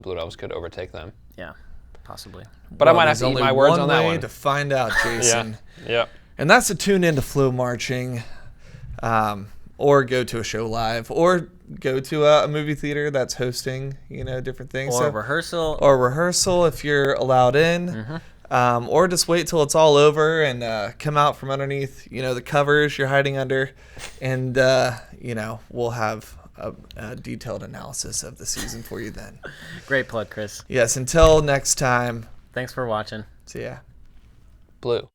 Blue Devils could overtake them. Yeah, possibly. But I might have to eat my words on that one. There's only one way to find out, Jason. Yeah. And that's to tune into FloMarching, or go to a show live, or go to a movie theater that's hosting, different things. Or rehearsal. Or rehearsal if you're allowed in. Or just wait till it's all over and come out from underneath, the covers you're hiding under. And, we'll have a detailed analysis of the season for you then. Great plug, Chris. Yes, until next time. Thanks for watching. See ya. Blue.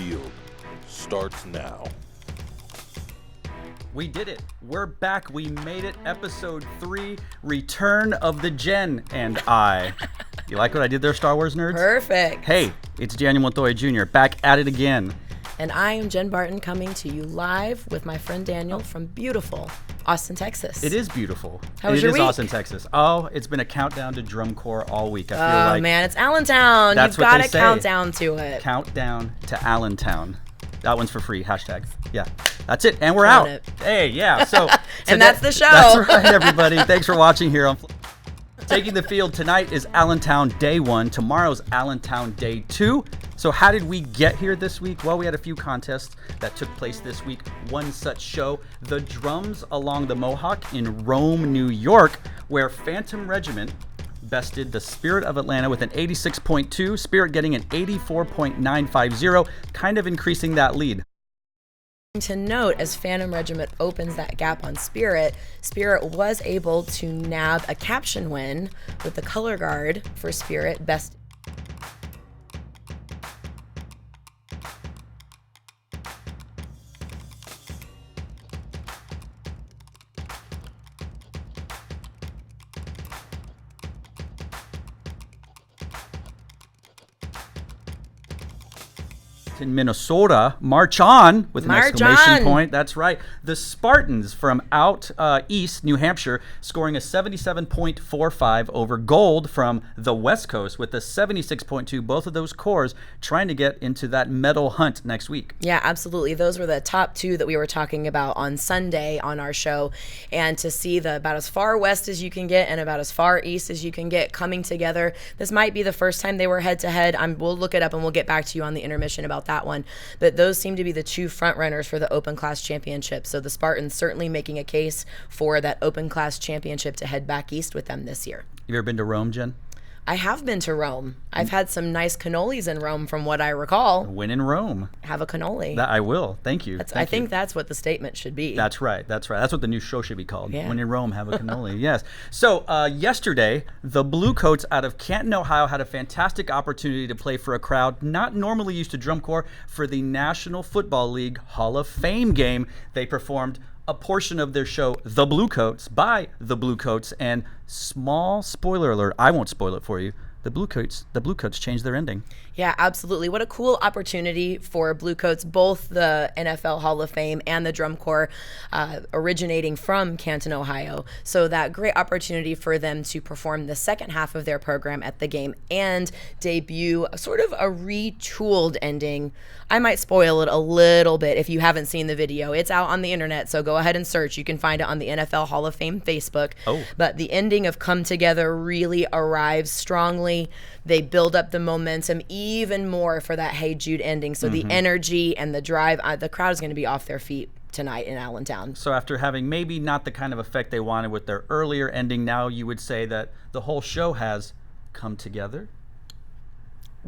field starts now. We did it. We're back. We made it. Episode 3, Return of the Gen and I. You like what I did there, Star Wars nerds? Perfect. Hey, it's Daniel Montoya Jr. back at it again. And I am Jen Barton coming to you live with my friend Daniel from beautiful Austin, Texas. It is beautiful. How was your It is week? Austin, Texas. Oh, it's been a countdown to drum corps all week. I feel Oh, like man, it's Allentown. That's You've what got they to say. count down to it. Countdown to Allentown. That one's for free. Hashtag. Yeah. That's it. And we're Count out. it. Hey, yeah. So And that's the show. That's right, everybody. Thanks for watching here on Taking the Field. Tonight is Allentown Day 1. Tomorrow's Allentown Day 2. So how did we get here this week? Well, we had a few contests that took place this week. One such show, the Drums Along the Mohawk in Rome, New York, where Phantom Regiment bested the Spirit of Atlanta with an 86.2, Spirit getting an 84.950, kind of increasing that lead. To note, as Phantom Regiment opens that gap on Spirit, Spirit was able to nab a caption win with the color guard for Spirit best. In Minnesota, march on with an March exclamation on. point. That's right. The Spartans from out east, New Hampshire, scoring a 77.45 over Gold from the West Coast with a 76.2. Both of those cores trying to get into that medal hunt next week. Yeah, absolutely. Those were the top two that we were talking about on Sunday on our show. And to see the about as far west as you can get and about as far east as you can get coming together, this might be the first time they were head to head. We'll look it up and we'll get back to you on the intermission about that one. But those seem to be the two front runners for the Open Class Championship. So the Spartans certainly making a case for that Open Class Championship to head back east with them this year. You ever been to Rome, Jen? I have been to Rome. I've had some nice cannolis in Rome from what I recall. When in Rome. Have a cannoli. That I will. Thank you. I think that's what the statement should be. That's right. That's right. That's what the new show should be called. Yeah. When in Rome, have a cannoli. Yes. So yesterday, the Bluecoats out of Canton, Ohio, had a fantastic opportunity to play for a crowd not normally used to drum corps for the National Football League Hall of Fame game. They performed a portion of their show, The Bluecoats, by the Bluecoats, and small spoiler alert, I won't spoil it for you. The Bluecoats changed their ending. Yeah, absolutely. What a cool opportunity for Bluecoats, both the NFL Hall of Fame and the Drum Corps originating from Canton, Ohio. So that great opportunity for them to perform the second half of their program at the game and debut sort of a retooled ending. I might spoil it a little bit if you haven't seen the video. It's out on the internet, so go ahead and search. You can find it on the NFL Hall of Fame Facebook. Oh. But the ending of Come Together really arrives strongly. They build up the momentum even more for that Hey Jude ending. So the energy and the drive, the crowd is going to be off their feet tonight in Allentown. So after having maybe not the kind of effect they wanted with their earlier ending, now you would say that the whole show has come together?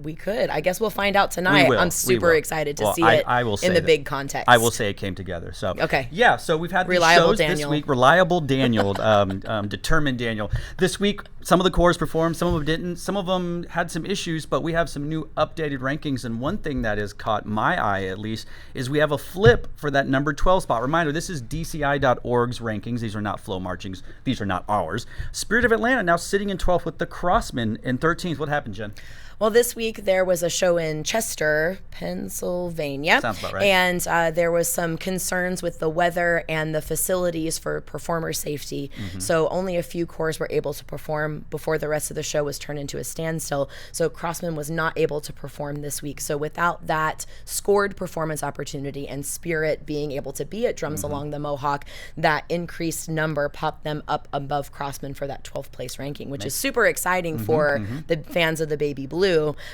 We could. I guess we'll find out tonight. We will. I'm We super will. excited to Well, see it I will say in the that. big context. I will say it came together. So Okay. yeah. So we've had these Reliable shows this Daniel. week. Reliable Daniel, determined Daniel. This week, some of the cores performed, some of them didn't. Some of them had some issues, but we have some new updated rankings. And one thing that has caught my eye, at least, is we have a flip for that number 12 spot. Reminder: this is DCI.org's rankings. These are not FloMarching's. These are not ours. Spirit of Atlanta now sitting in 12th with the Crossmen in 13th. What happened, Jen? Well, this week there was a show in Chester, Pennsylvania. Sounds about right. And there was some concerns with the weather and the facilities for performer safety. So only a few corps were able to perform before the rest of the show was turned into a standstill. So Crossman was not able to perform this week. So without that scored performance opportunity and Spirit being able to be at Drums Along the Mohawk, that increased number popped them up above Crossman for that 12th place ranking, which is super exciting for the fans of the Baby Blue.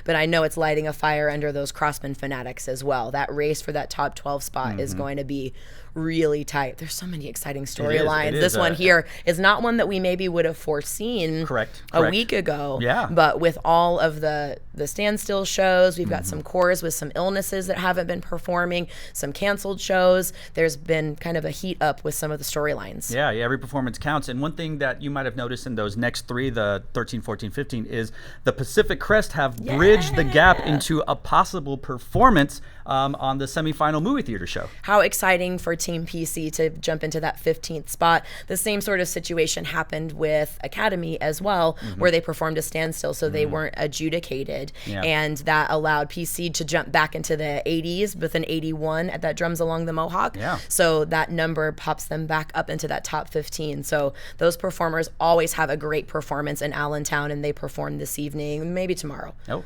But I know it's lighting a fire under those Crossman fanatics as well. That race for that top 12 spot is going to be really tight. There's so many exciting storylines. It is, This one here is not one that we maybe would have foreseen Correct. a week ago. Yeah. But with all of the the standstill shows. We've got some corps with some illnesses that haven't been performing, some canceled shows. There's been kind of a heat up with some of the storylines. Yeah, every performance counts. And one thing that you might have noticed in those next three, the 13, 14, 15, is the Pacific Crest have bridged the gap into a possible performance on the semifinal movie theater show. How exciting for Team PC to jump into that 15th spot. The same sort of situation happened with Academy as well, where they performed a standstill, so they weren't adjudicated. Yeah. And that allowed PC to jump back into the 80s with an 81 at that Drums Along the Mohawk. Yeah. So that number pops them back up into that top 15. So those performers always have a great performance in Allentown, and they perform this evening, maybe tomorrow. Oh,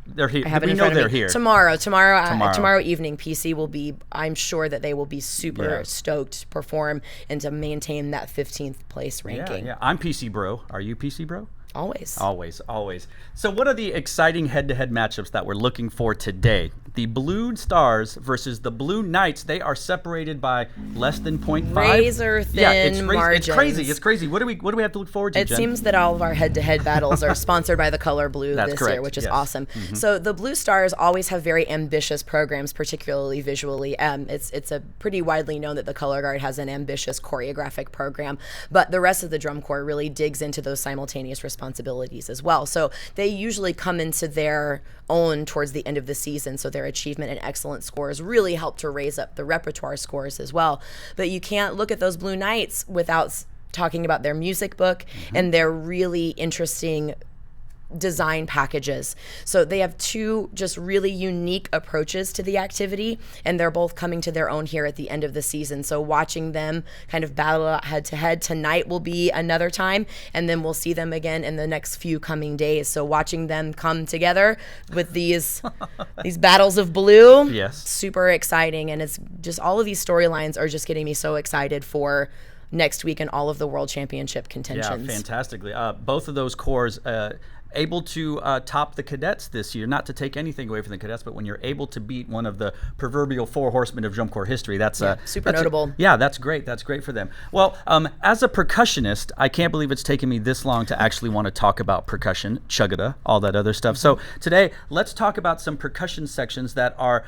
they're here. I have it We in know front of they're me. here. Tomorrow evening, PC will be, I'm sure that they will be super stoked to perform and to maintain that 15th place ranking. Yeah. I'm PC Bro. Are you PC Bro? Always. Always. So what are the exciting head-to-head matchups that we're looking for today? The Blue Stars versus the Blue Knights. They are separated by less than 0.5. Razor thin margins. It's crazy. What do we have to look forward to, It Jen? seems that all of our head-to-head battles are sponsored by the color blue That's this correct, year, which is yes. awesome. So the Blue Stars always have very ambitious programs, particularly visually. It's a pretty widely known that the Color Guard has an ambitious choreographic program, but the rest of the drum corps really digs into those simultaneous responsibilities as well. So they usually come into their own towards the end of the season, so their achievement and excellent scores really help to raise up the repertoire scores as well. But you can't look at those Blue Knights without talking about their music book and their really interesting design packages. So they have two just really unique approaches to the activity, and they're both coming to their own here at the end of the season. So watching them kind of battle out head to head tonight will be another time, and then we'll see them again in the next few coming days. So watching them come together with these battles of blue, Yes. super exciting. And it's just all of these storylines are just getting me so excited for next week and all of the world championship contentions. Yeah, fantastically. Both of those corps able to top the cadets this year. Not to take anything away from the cadets, but when you're able to beat one of the proverbial four horsemen of drum corps history, that's super notable. That's great. That's great for them. Well, as a percussionist, I can't believe it's taken me this long to actually want to talk about percussion, chugada, all that other stuff. So today, let's talk about some percussion sections that are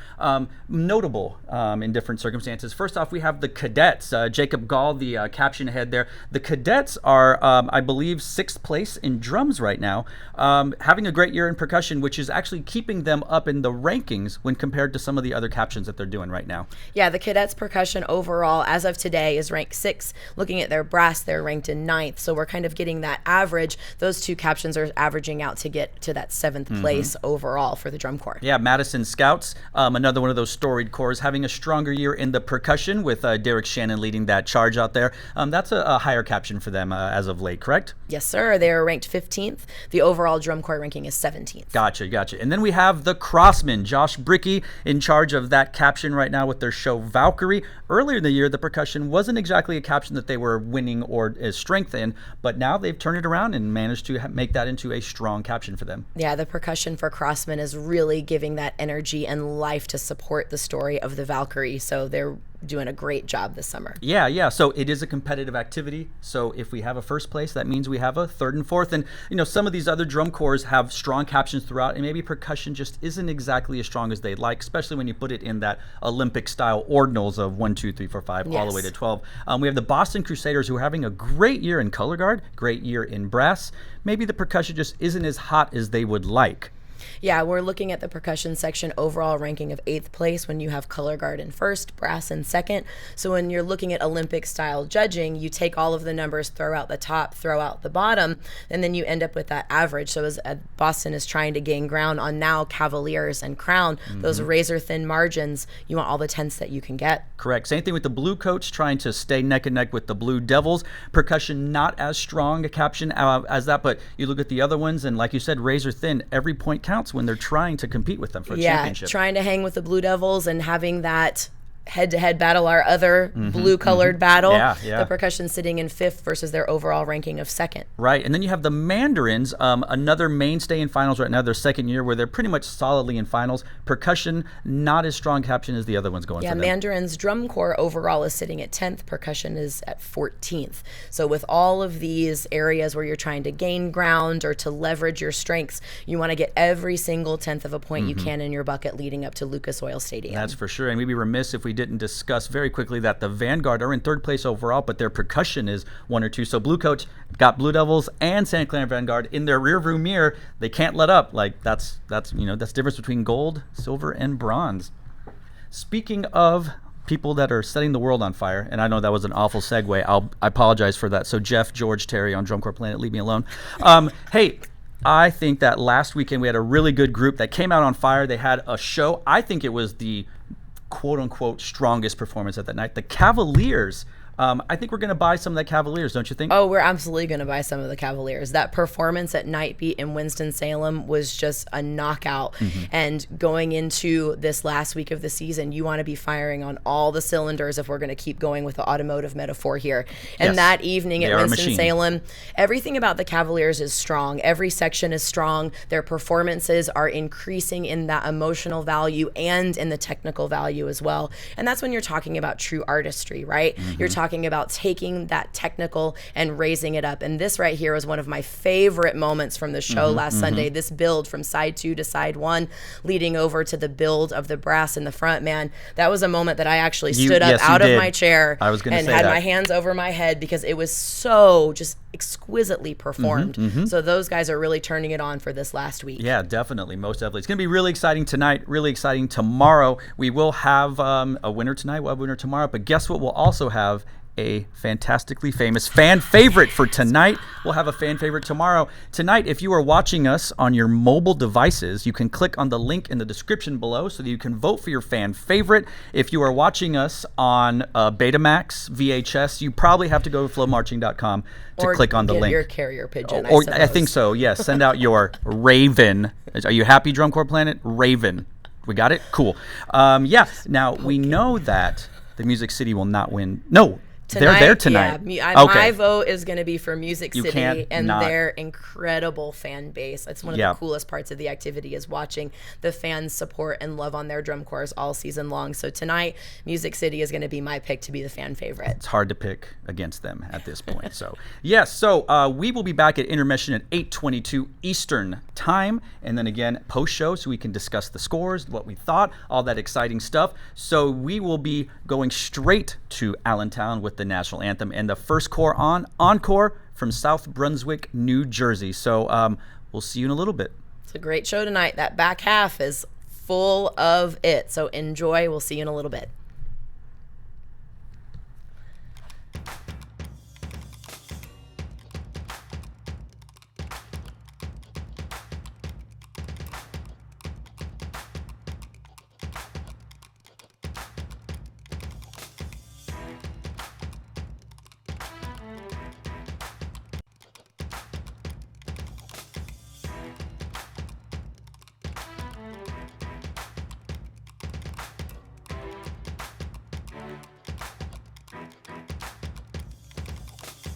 notable in different circumstances. First off, we have the cadets. Jacob Gall, the caption head there. The cadets are, I believe, 6th place in drums right now. Having a great year in percussion, which is actually keeping them up in the rankings when compared to some of the other captions that they're doing right now. Yeah, the cadets percussion overall, as of today, is ranked 6th. Looking at their brass, they're ranked in 9th. So we're kind of getting that average. Those two captions are averaging out to get to that 7th place overall for the drum corps. Yeah, Madison Scouts, another one of those storied corps, having a stronger year in the percussion with Derek Shannon leading that charge out there. That's a higher caption for them as of late, correct? Yes, sir. They are ranked 15th. The overall drum corps ranking is 17th. Gotcha. And then we have the Crossmen, Josh Bricky in charge of that caption right now with their show Valkyrie. Earlier in the year, the percussion wasn't exactly a caption that they were winning or strength in, but now they've turned it around and managed to make that into a strong caption for them. Yeah, the percussion for Crossmen is really giving that energy and life to support the story of the Valkyrie. So they're doing a great job this summer. Yeah. So it is a competitive activity. So if we have a first place, that means we have a third and fourth. And, some of these other drum corps have strong captions throughout, and maybe percussion just isn't exactly as strong as they'd like, especially when you put it in that Olympic style ordinals of 1, 2, 3, 4, 5, all the way to 12. We have the Boston Crusaders, who are having a great year in color guard, great year in brass. Maybe the percussion just isn't as hot as they would like. Yeah, we're looking at the percussion section overall ranking of 8th place when you have color guard in 1st, brass in 2nd. So when you're looking at Olympic style judging, you take all of the numbers, throw out the top, throw out the bottom, and then you end up with that average. So as Boston is trying to gain ground on now Cavaliers and Crown, those razor thin margins, you want all the tenths that you can get. Correct. Same thing with the Blue Coats trying to stay neck and neck with the Blue Devils. Percussion not as strong a caption as that, but you look at the other ones, and like you said, razor thin, every point counts when they're trying to compete with them for a championship. Trying to hang with the Blue Devils and having that head-to-head battle, our other blue-colored battle. Yeah, yeah. The percussion sitting in 5th versus their overall ranking of 2nd. Right, and then you have the Mandarins, another mainstay in finals right now, their 2nd year, where they're pretty much solidly in finals. Percussion, not as strong caption as the other ones going for them. Mandarin's drum corps overall is sitting at 10th. Percussion is at 14th. So with all of these areas where you're trying to gain ground or to leverage your strengths, you want to get every single 10th of a point you can in your bucket leading up to Lucas Oil Stadium. That's for sure, and we'd be remiss if we didn't discuss very quickly that the Vanguard are in 3rd place overall, but their percussion is 1 or 2. So Blue Coach got Blue Devils and Santa Clara Vanguard in their rearview mirror. They can't let up. Like that's the difference between gold, silver, and bronze. Speaking of people that are setting the world on fire, and I know that was an awful segue. I apologize for that. So Jeff, George, Terry on Drum Corps Planet, leave me alone. Hey. I think that last weekend we had a really good group that came out on fire. They had a show. I think it was the quote-unquote strongest performance of that night. The Cavaliers. I think we're going to buy some of the Cavaliers, don't you think? Oh, we're absolutely going to buy some of the Cavaliers. That performance at Night Beat in Winston-Salem was just a knockout. And going into this last week of the season, you want to be firing on all the cylinders if we're going to keep going with the automotive metaphor here. And Yes, that evening they at are a machine. Winston-Salem, everything about the Cavaliers is strong. Every section is strong. Their performances are increasing in that emotional value and in the technical value as well. And that's when you're talking about true artistry, right? You're talking about taking that technical and raising it up. And this right here was one of my favorite moments from the show last Sunday. This build from side 2 to side 1, leading over to the build of the brass in the front, man. That was a moment that I actually stood up out of my chair I was gonna and say had that. my hands over my head because it was so just exquisitely performed. So those guys are really turning it on for this last week. Yeah, definitely, most definitely. It's going to be really exciting tonight, really exciting tomorrow. We will have a winner tonight, we'll have a winner tomorrow, but guess what? We'll also have a fantastically famous fan favorite for tonight. We'll have a fan favorite tomorrow. Tonight, if you are watching us on your mobile devices, you can click on the link in the description below so that you can vote for your fan favorite. If you are watching us on Betamax, VHS, you probably have to go to FloMarching.com to click on the get link. your carrier pigeon, Or I I think so, yes. Send out your Raven. Are you happy, Drum Corps Planet? Raven. We got it? Cool. Yeah, now we know that the Music City will not win. No. They're there tonight. Yeah, Okay. my vote is going to be for Music You City can't and not. their incredible fan base. It's one of Yeah. the coolest parts of the activity is watching the fans support and love on their drum corps all season long. So tonight, Music City is going to be my pick to be the fan favorite. It's hard to pick against them at this point. So, yes, so we will be back at intermission at 8:22 Eastern Time. And then again, post-show, so we can discuss the scores, what we thought, all that exciting stuff. So we will be going straight to Allentown with the national anthem and the first corps encore from South Brunswick, New Jersey. So we'll see you in a little bit. It's a great show tonight. That back half is full of it. So enjoy. We'll see you in a little bit.